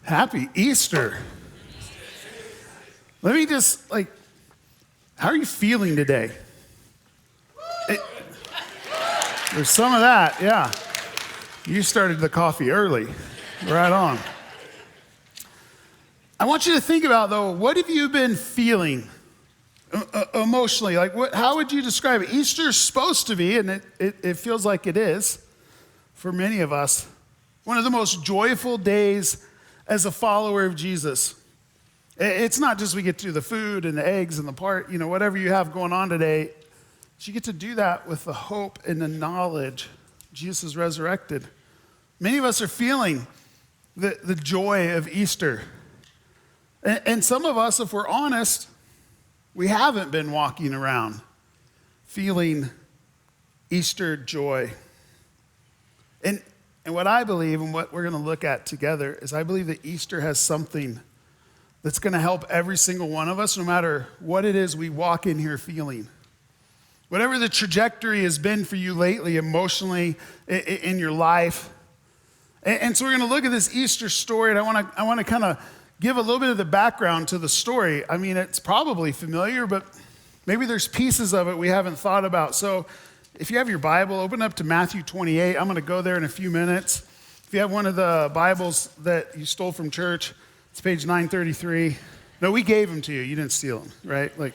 Happy Easter. Let me just, how are you feeling today? There's some of that, yeah. You started the coffee early. Right on. I want you to think about, though, what have you been feeling emotionally? How would you describe it? Easter's supposed to be, and it feels like it is, for many of us, one of the most joyful days as a follower of Jesus. It's not just we get to do the food and the eggs and the whatever you have going on today. You get to do that with the hope and the knowledge Jesus is resurrected. Many of us are feeling the joy of Easter. And some of us, if we're honest, we haven't been walking around feeling Easter joy. And what I believe and what we're going to look at together is I believe that Easter has something that's going to help every single one of us, no matter what it is we walk in here feeling. Whatever the trajectory has been for you lately, emotionally, in your life. And so we're going to look at this Easter story, and I want to kind of give a little bit of the background to the story. I mean, it's probably familiar, but maybe there's pieces of it we haven't thought about. So if you have your Bible, open up to Matthew 28. I'm going to go there in a few minutes. If you have one of the Bibles that you stole from church, it's page 933. No, we gave them to you. You didn't steal them, right? If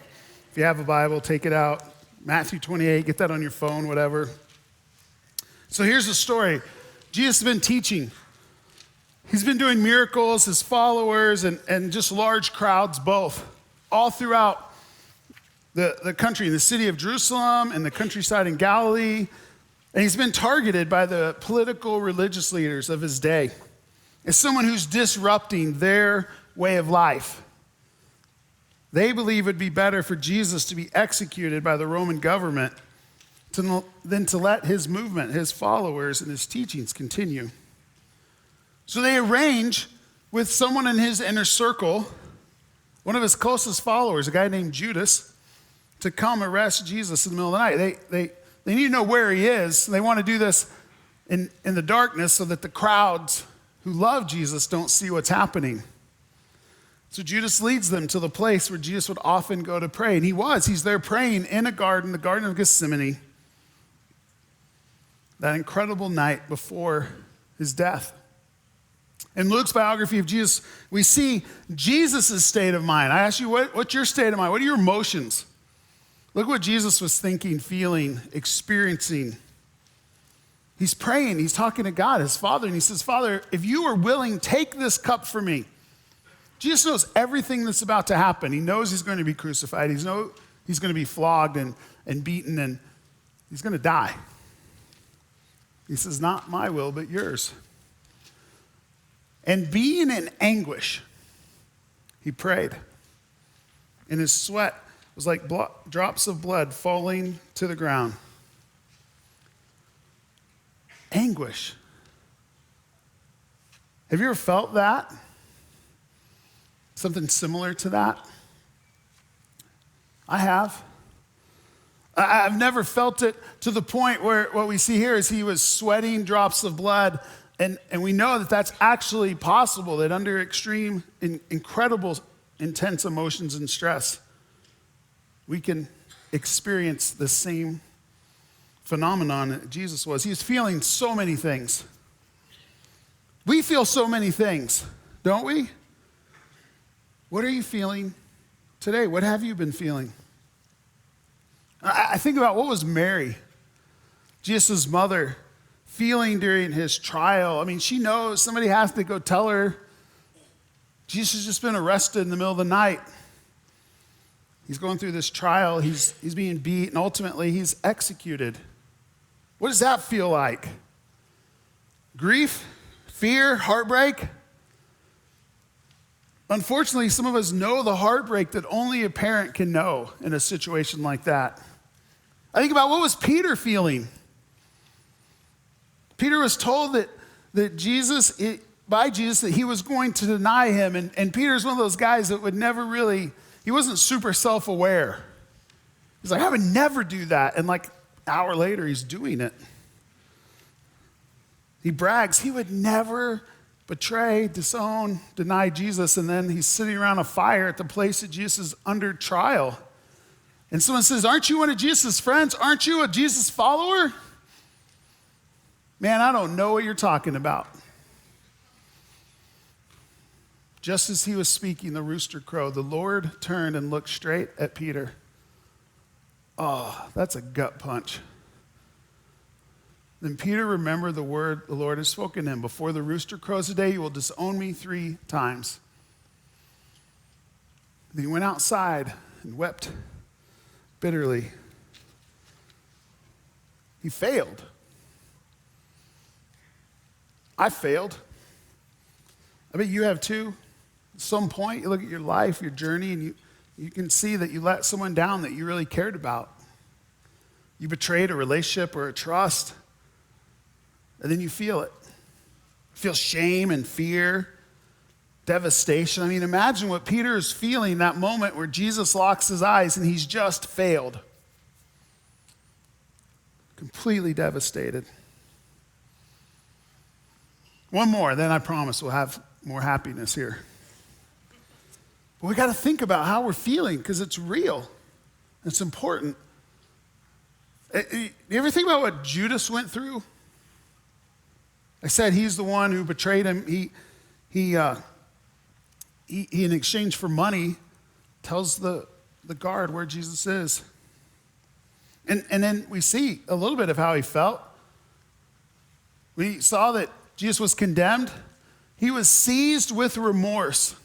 you have a Bible, take it out. Matthew 28, get that on your phone, whatever. So here's the story. Jesus has been teaching. He's been doing miracles, his followers, and just large crowds both, all throughout the country, in the city of Jerusalem and the countryside in Galilee. And he's been targeted by the political religious leaders of his day as someone who's disrupting their way of life. They believe it would be better for Jesus to be executed by the Roman government than to let his movement, his followers, and his teachings continue. So they arrange with someone in his inner circle, one of his closest followers, a guy named Judas, to come arrest Jesus in the middle of the night. They need to know where he is. They want to do this in the darkness so that the crowds who love Jesus don't see what's happening. So Judas leads them to the place where Jesus would often go to pray. And he's there praying in a garden, the Garden of Gethsemane, that incredible night before his death. In Luke's biography of Jesus, we see Jesus' state of mind. I ask you, what's your state of mind? What are your emotions? Look what Jesus was thinking, feeling, experiencing. He's praying. He's talking to God, his Father, and he says, Father, if you are willing, take this cup from me. Jesus knows everything that's about to happen. He knows he's going to be crucified. He's going to be flogged and beaten, and he's going to die. He says, not my will, but yours. And being in anguish, he prayed. And his sweat was like drops of blood falling to the ground. Anguish. Have you ever felt that? Something similar to that? I have. I've never felt it to the point where what we see here is he was sweating drops of blood. And we know that that's actually possible, that under extreme, incredible, intense emotions and stress, we can experience the same phenomenon that Jesus was. He was feeling so many things. We feel so many things, don't we? What are you feeling today? What have you been feeling? I think about what was Mary, Jesus' mother, feeling during his trial. I mean, she knows somebody has to go tell her Jesus has just been arrested in the middle of the night. He's going through this trial. He's being beat, and ultimately he's executed. What does that feel like? Grief, fear, heartbreak? Unfortunately, some of us know the heartbreak that only a parent can know in a situation like that. I think about, what was Peter feeling? Peter was told that by Jesus that he was going to deny him. And Peter's one of those guys that would never really, he wasn't super self-aware. He's like, I would never do that. And like an hour later, he's doing it. He brags, he would never, betray, disown, deny Jesus, and then he's sitting around a fire at the place that Jesus is under trial. And someone says, aren't you one of Jesus' friends? Aren't you a Jesus follower? Man, I don't know what you're talking about. Just as he was speaking, the rooster crowed. The Lord turned and looked straight at Peter. Oh, that's a gut punch. Then Peter remembered the word the Lord had spoken to him. Before the rooster crows today, you will disown me 3 times. Then he went outside and wept bitterly. He failed. I failed. I bet you have too. At some point, you look at your life, your journey, and you can see that you let someone down that you really cared about. You betrayed a relationship or a trust, and then you feel it. You feel shame and fear, devastation. I mean, imagine what Peter is feeling that moment where Jesus locks his eyes and he's just failed. Completely devastated. One more, then I promise we'll have more happiness here. But we got to think about how we're feeling because it's real. It's important. You ever think about what Judas went through? I said he's the one who betrayed him. He in exchange for money, tells the guard where Jesus is. And then we see a little bit of how he felt. When he saw that Jesus was condemned, he was seized with remorse.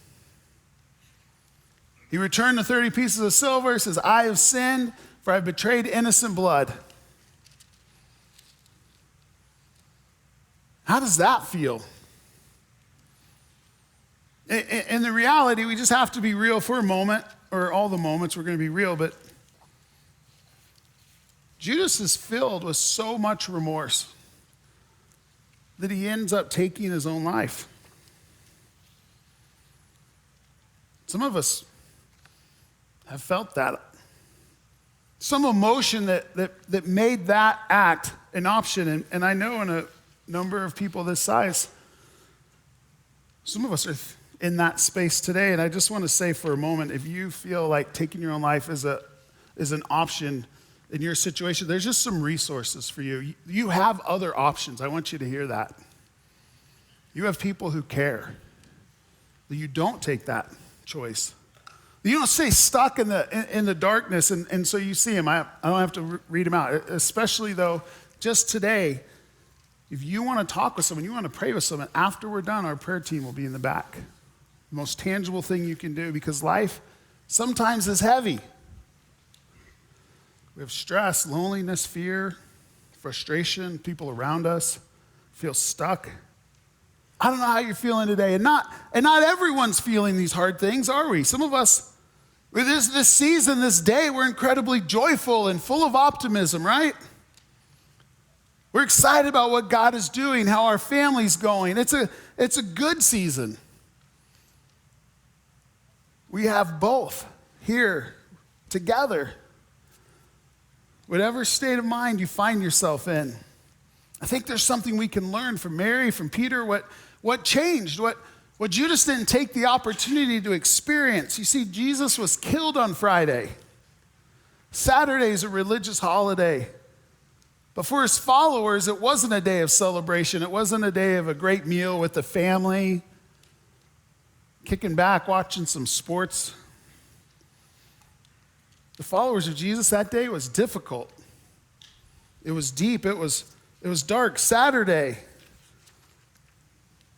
He returned the 30 pieces of silver, says, I have sinned, for I have betrayed innocent blood. How does that feel? In the reality, we just have to be real for a moment, or all the moments we're going to be real, but Judas is filled with so much remorse that he ends up taking his own life. Some of us have felt that. Some emotion that made that act an option. And I know in a number of people this size, some of us are in that space today. And I just want to say for a moment, if you feel like taking your own life is an option in your situation, there's just some resources for you. You have other options. I want you to hear that. You have people who care that you don't take that choice. You don't stay stuck in the darkness, and so you see them. I don't have to read them out, especially though, just today, if you want to talk with someone, you want to pray with someone, after we're done, our prayer team will be in the back. The most tangible thing you can do, because life sometimes is heavy. We have stress, loneliness, fear, frustration, people around us feel stuck. I don't know how you're feeling today, and not everyone's feeling these hard things, are we? Some of us, with this season, this day, we're incredibly joyful and full of optimism, right? We're excited about what God is doing, how our family's going. It's a good season. We have both here together. Whatever state of mind you find yourself in, I think there's something we can learn from Mary, from Peter, what changed, what Judas didn't take the opportunity to experience. You see, Jesus was killed on Friday. Saturday is a religious holiday. But for his followers, it wasn't a day of celebration. It wasn't a day of a great meal with the family, kicking back, watching some sports. The followers of Jesus that day was difficult. It was deep. It was dark. Saturday,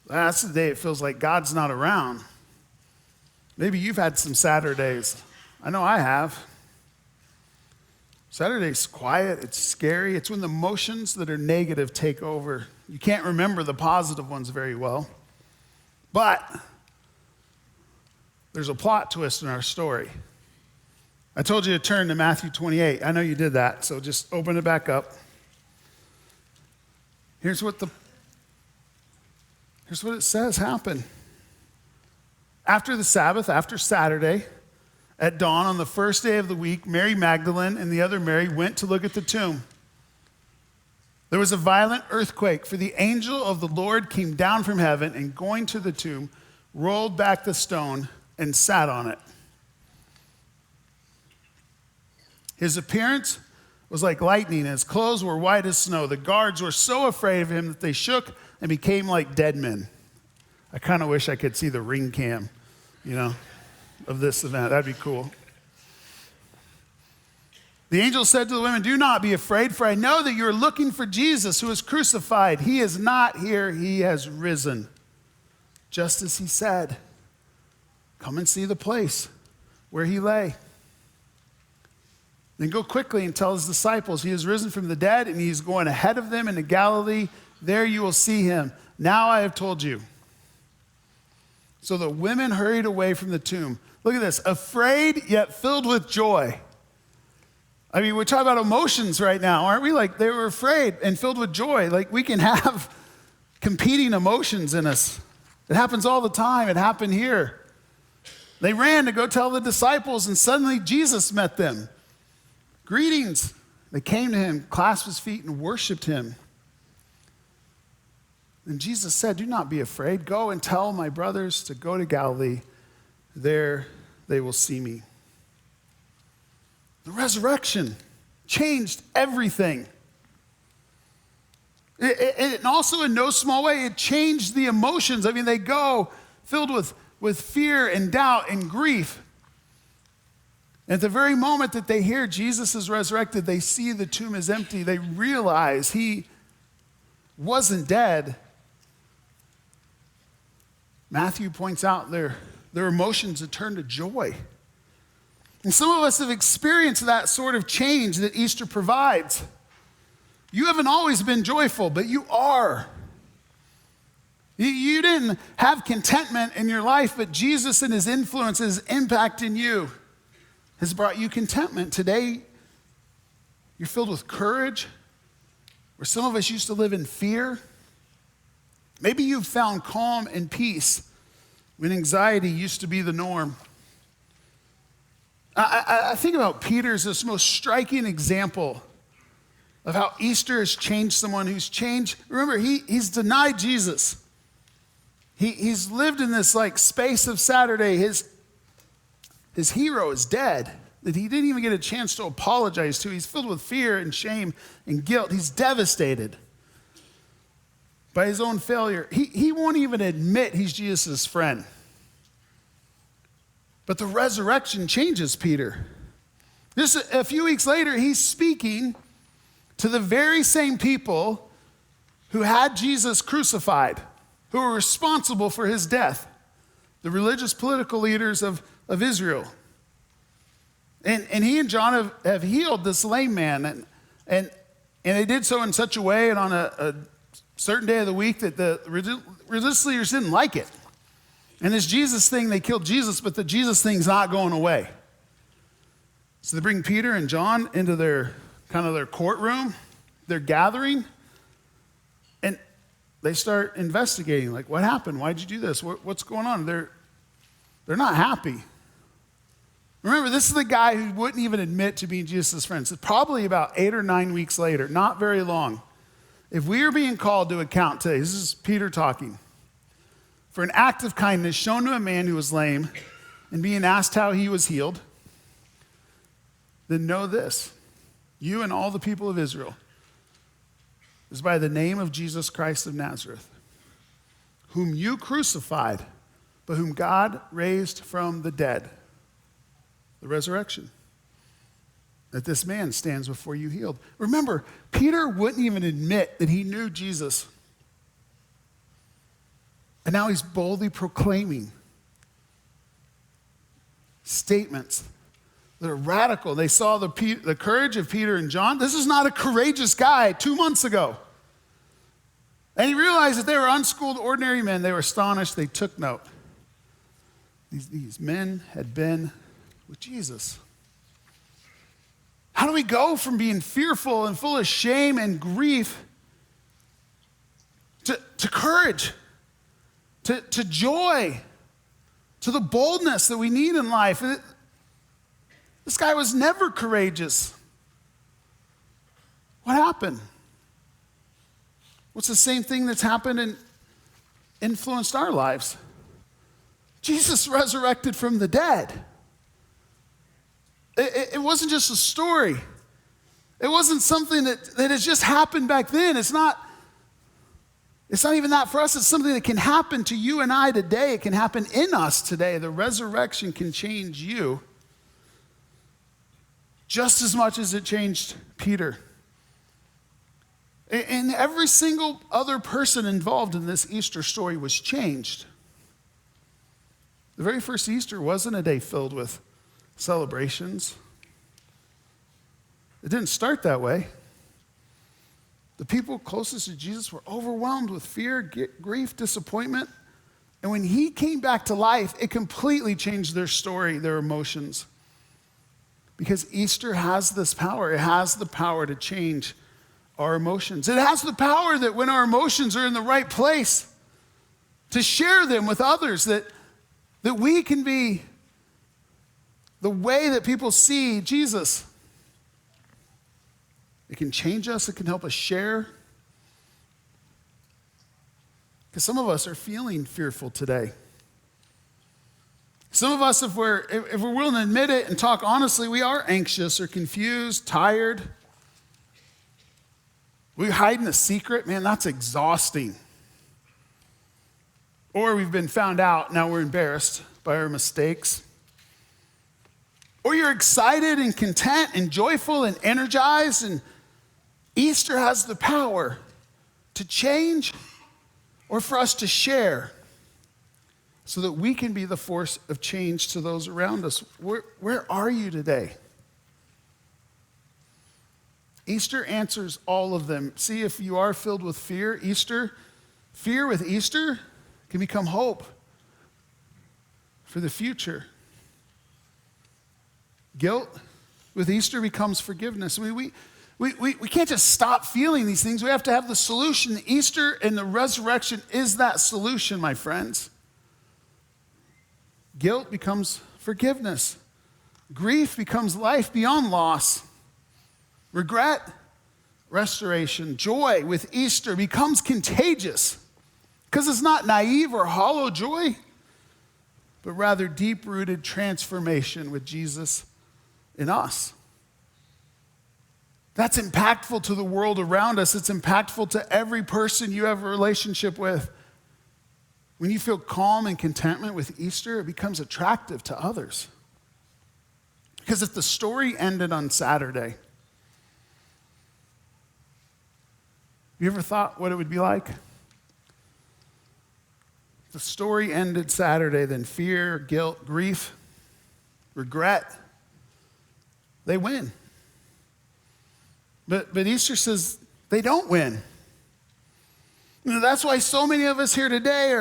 that's the day it feels like God's not around. Maybe you've had some Saturdays. I know I have. Saturday's quiet. It's scary. It's when the emotions that are negative take over. You can't remember the positive ones very well. But there's a plot twist in our story. I told you to turn to Matthew 28. I know you did that, so just open it back up. Here's what it says happened. After the Sabbath, after Saturday, at dawn on the first day of the week, Mary Magdalene and the other Mary went to look at the tomb. There was a violent earthquake, for the angel of the Lord came down from heaven and going to the tomb, rolled back the stone and sat on it. His appearance was like lightning, and his clothes were white as snow. The guards were so afraid of him that they shook and became like dead men. I kind of wish I could see the ring cam, of this event. That'd be cool. The angel said to the women, "Do not be afraid, for I know that you are looking for Jesus who was crucified. He is not here, he has risen, just as he said. Come and see the place where he lay. Then go quickly and tell his disciples, he has risen from the dead, and he is going ahead of them into Galilee. There you will see him. Now I have told you." So the women hurried away from the tomb. Look at this, afraid yet filled with joy. I mean, we're talking about emotions right now, aren't we? Like, they were afraid and filled with joy. Like, we can have competing emotions in us. It happens all the time. It happened here. They ran to go tell the disciples, and suddenly Jesus met them. "Greetings." They came to him, clasped his feet, and worshiped him. And Jesus said, "Do not be afraid. Go and tell my brothers to go to Galilee. There they will see me." The resurrection changed everything. And also, in no small way, it changed the emotions. I mean, they go filled with fear and doubt and grief. At the very moment that they hear Jesus is resurrected, they see the tomb is empty. They realize he wasn't dead. Matthew points out their emotions had turned to joy. And some of us have experienced that sort of change that Easter provides. You haven't always been joyful, but you are. You didn't have contentment in your life, but Jesus and his influence, his impact in you has brought you contentment. Today, you're filled with courage, where some of us used to live in fear. Maybe you've found calm and peace when anxiety used to be the norm. I think about Peter as this most striking example of how Easter has changed someone who's changed. Remember, he's denied Jesus. He's lived in this space of Saturday. His hero is dead, that he didn't even get a chance to apologize to. He's filled with fear and shame and guilt. He's devastated by his own failure. He won't even admit he's Jesus' friend. But the resurrection changes Peter. Just a few weeks later, he's speaking to the very same people who had Jesus crucified, who were responsible for his death, the religious political leaders of Israel. And he and John have healed this lame man, and they did so in such a way and on a certain day of the week that the religious leaders didn't like it. And this Jesus thing, they killed Jesus, but the Jesus thing's not going away. So they bring Peter and John into their courtroom, their gathering, and they start investigating. Like, what happened? Why'd you do this? What's going on? They're not happy. Remember, this is the guy who wouldn't even admit to being Jesus' friend. So probably about 8 or 9 weeks later, not very long. If we are being called to account today, this is Peter talking, for an act of kindness shown to a man who was lame and being asked how he was healed, then know this, you and all the people of Israel, is by the name of Jesus Christ of Nazareth, whom you crucified, but whom God raised from the dead, the resurrection, that this man stands before you healed. Remember, Peter wouldn't even admit that he knew Jesus. And now he's boldly proclaiming statements that are radical. They saw the courage of Peter and John. This is not a courageous guy 2 months ago. And he realized that they were unschooled, ordinary men. They were astonished. They took note. These men had been with Jesus. How do we go from being fearful and full of shame and grief to courage, to joy, to the boldness that we need in life? This guy was never courageous. What happened? What's the same thing that's happened and influenced our lives? Jesus resurrected from the dead. It wasn't just a story. It wasn't something that has just happened back then. It's not even that for us. It's something that can happen to you and I today. It can happen in us today. The resurrection can change you just as much as it changed Peter. And every single other person involved in this Easter story was changed. The very first Easter wasn't a day filled with celebrations. It didn't start that way. The people closest to Jesus were overwhelmed with fear, grief, disappointment. And when he came back to life, it completely changed their story, their emotions. Because Easter has this power. It has the power to change our emotions. It has the power that when our emotions are in the right place, to share them with others, that we can be the way that people see Jesus. It can change us. It can help us share. Because some of us are feeling fearful today. Some of us, if we're willing to admit it and talk honestly, we are anxious or confused, tired. We're hiding a secret. Man, that's exhausting. Or we've been found out, now we're embarrassed by our mistakes. Or you're excited and content and joyful and energized, and Easter has the power to change or for us to share so that we can be the force of change to those around us. Where are you today? Easter answers all of them. See, if you are filled with fear with Easter can become hope for the future. Guilt with Easter becomes forgiveness. We can't just stop feeling these things. We have to have the solution. Easter and the resurrection is that solution, my friends. Guilt becomes forgiveness. Grief becomes life beyond loss. Regret, restoration. Joy with Easter becomes contagious because it's not naive or hollow joy, but rather deep-rooted transformation with Jesus in us. That's impactful to the world around us. It's impactful to every person you have a relationship with. When you feel calm and contentment with Easter, it becomes attractive to others. Because if the story ended on Saturday, you ever thought what it would be like? If the story ended Saturday, then fear, guilt, grief, regret, they win. But Easter says they don't win. You know, that's why so many of us here today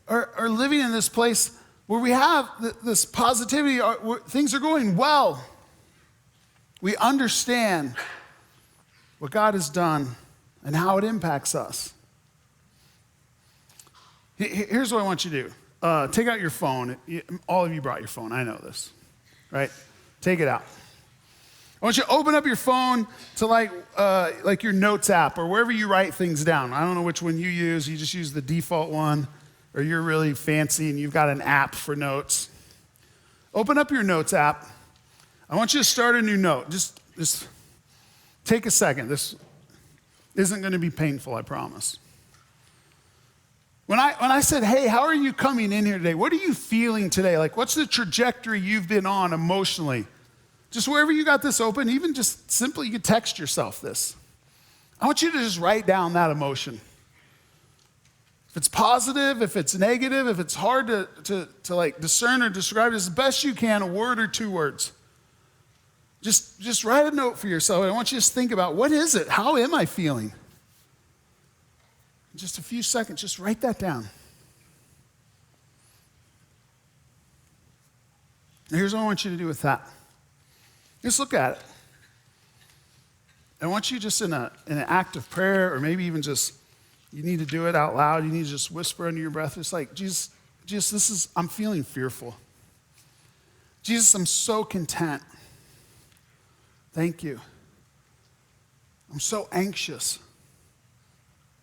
are living in this place where we have this positivity, where things are going well. We understand what God has done and how it impacts us. Here's what I want you to do. Take out your phone. All of you brought your phone. I know this, right? Take it out. I want you to open up your phone to like your notes app or wherever you write things down. I don't know which one you use. You just use the default one, or you're really fancy and you've got an app for notes. Open up your notes app. I want you to start a new note. Just take a second. This isn't going to be painful, I promise. When I said, hey, how are you coming in here today? What are you feeling today? Like, what's the trajectory you've been on emotionally? Just wherever you got this open, even just simply, you could text yourself this. I want you to just write down that emotion. If it's positive, if it's negative, if it's hard to like discern or describe it as best you can, a word or two words. Just write a note for yourself. I want you to just think about, what is it? How am I feeling? In just a few seconds, just write that down. And here's what I want you to do with that. Just look at it. I want you just in an act of prayer, or maybe even just, you need to do it out loud. You need to just whisper under your breath. It's like, Jesus, I'm feeling fearful. Jesus, I'm so content. Thank you. I'm so anxious.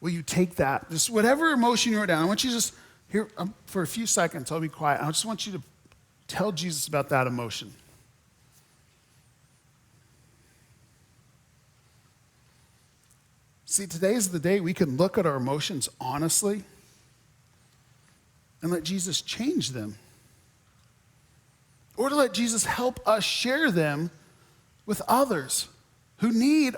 will you take that, just whatever emotion you wrote down, I want you to just, here, for a few seconds, I'll be quiet. I just want you to tell Jesus about that emotion. See, today is the day we can look at our emotions honestly and let Jesus change them. Or to let Jesus help us share them with others who need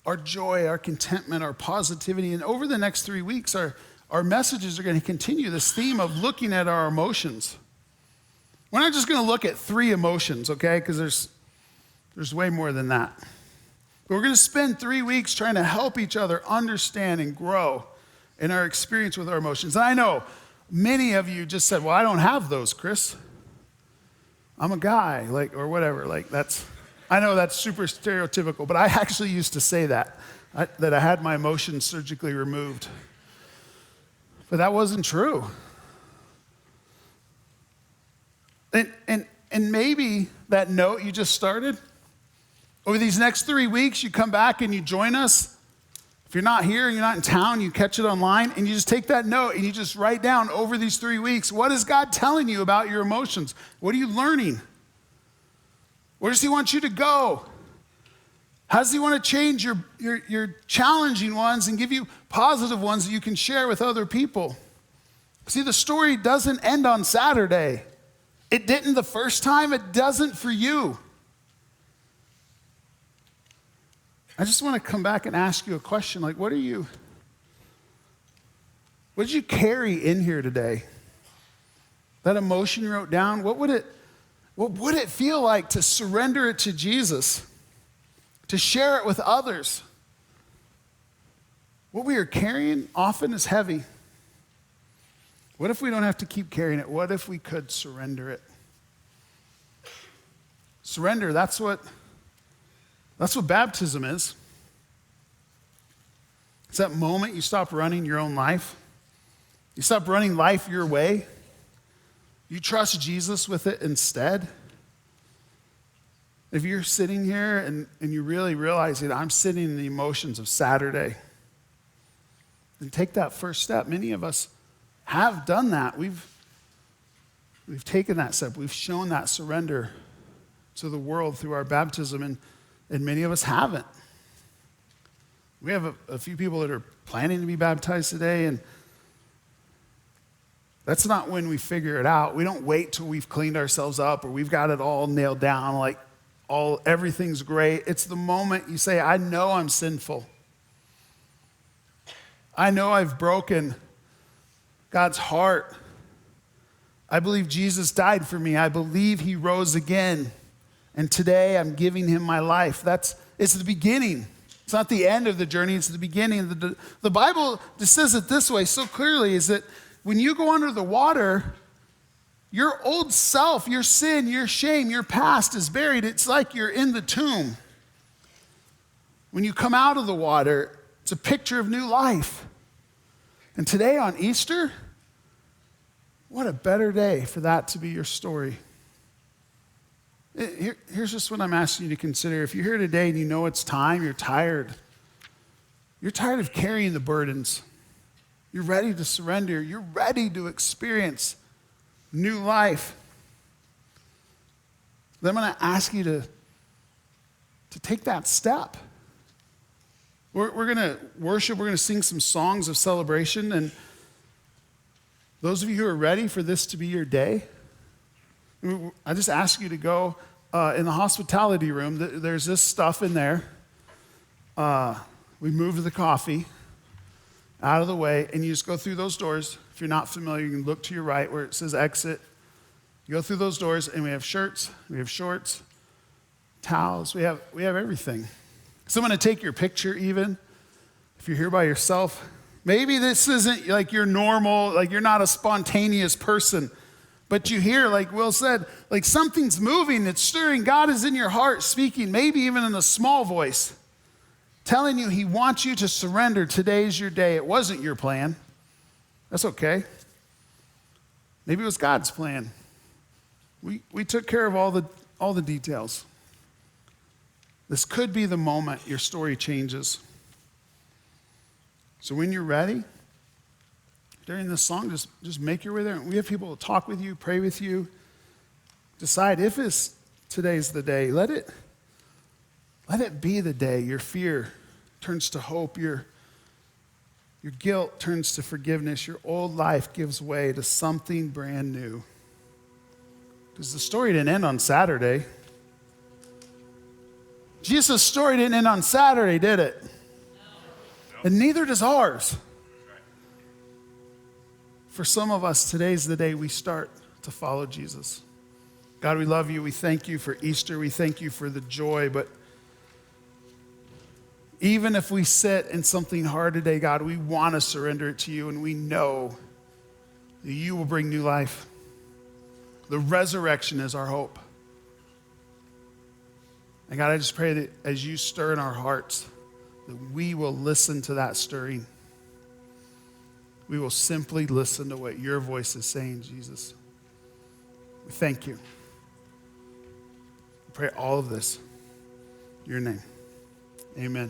our joy, our contentment, our positivity. And over the next 3 weeks, our messages are going to continue this theme of looking at our emotions. We're not just going to look at 3 emotions, okay? Because there's way more than that. But we're going to spend 3 weeks trying to help each other understand and grow in our experience with our emotions. And I know many of you just said, well, I don't have those, Chris. I'm a guy, or whatever. I know that's super stereotypical, but I actually used to say that I had my emotions surgically removed. But that wasn't true. And maybe that note you just started, over these next 3 weeks, you come back and you join us. If you're not here, you're not in town, you catch it online, and you just take that note and you just write down over these 3 weeks, what is God telling you about your emotions? What are you learning? Where does he want you to go? How does he want to change your challenging ones and give you positive ones that you can share with other people? See, the story doesn't end on Saturday. It didn't the first time, it doesn't for you. I just want to come back and ask you a question, what did you carry in here today? That emotion you wrote down, what would it feel like to surrender it to Jesus, to share it with others? What we are carrying often is heavy. What if we don't have to keep carrying it? What if we could surrender it? Surrender, that's what baptism is. It's that moment you stop running your own life. You stop running life your way. You trust Jesus with it instead. If you're sitting here and you really realize that I'm sitting in the emotions of Saturday, then take that first step. Many of us have done that. We've taken that step. We've shown that surrender to the world through our baptism, and many of us haven't. We have a few people that are planning to be baptized today, and that's not when we figure it out. We don't wait till we've cleaned ourselves up or we've got it all nailed down, everything's great. It's the moment you say, I know I'm sinful. I know I've broken God's heart. I believe Jesus died for me. I believe he rose again. And today I'm giving him my life. It's the beginning. It's not the end of the journey, it's the beginning. The Bible just says it this way so clearly, is that when you go under the water, your old self, your sin, your shame, your past is buried. It's like you're in the tomb. When you come out of the water, it's a picture of new life. And today on Easter, what a better day for that to be your story. Here's just what I'm asking you to consider. If you're here today and you know it's time, you're tired. You're tired of carrying the burdens. You're ready to surrender. You're ready to experience new life. Then I'm going to ask you to take that step. We're going to worship. We're going to sing some songs of celebration. And those of you who are ready for this to be your day, I just ask you to go in the hospitality room. There's this stuff in there. We moved the coffee out of the way, and you just go through those doors. If you're not familiar, you can look to your right where it says exit. You go through those doors, and we have shirts, we have shorts, towels, we have everything. So I'm going to take your picture even, if you're here by yourself. Maybe this isn't like your normal, like you're not a spontaneous person, but you hear, like Will said, like something's moving, it's stirring. God is in your heart speaking, maybe even in a small voice, telling you he wants you to surrender. Today's your day. It wasn't your plan. That's okay. Maybe it was God's plan. We took care of all the details. This could be the moment your story changes. So when you're ready, during this song, just make your way there. We have people to talk with you, pray with you. Decide if today's the day. Let it be the day. Your fear turns to hope. Your guilt turns to forgiveness. Your old life gives way to something brand new. Because the story didn't end on Saturday. Jesus' story didn't end on Saturday, did it? No. And neither does ours. For some of us, today's the day we start to follow Jesus. God, we love you. We thank you for Easter. We thank you for the joy. But even if we sit in something hard today, God, we want to surrender it to you, and we know that you will bring new life. The resurrection is our hope. And God, I just pray that as you stir in our hearts, that we will listen to that stirring. We will simply listen to what your voice is saying, Jesus. We thank you. We pray all of this in your name. Amen.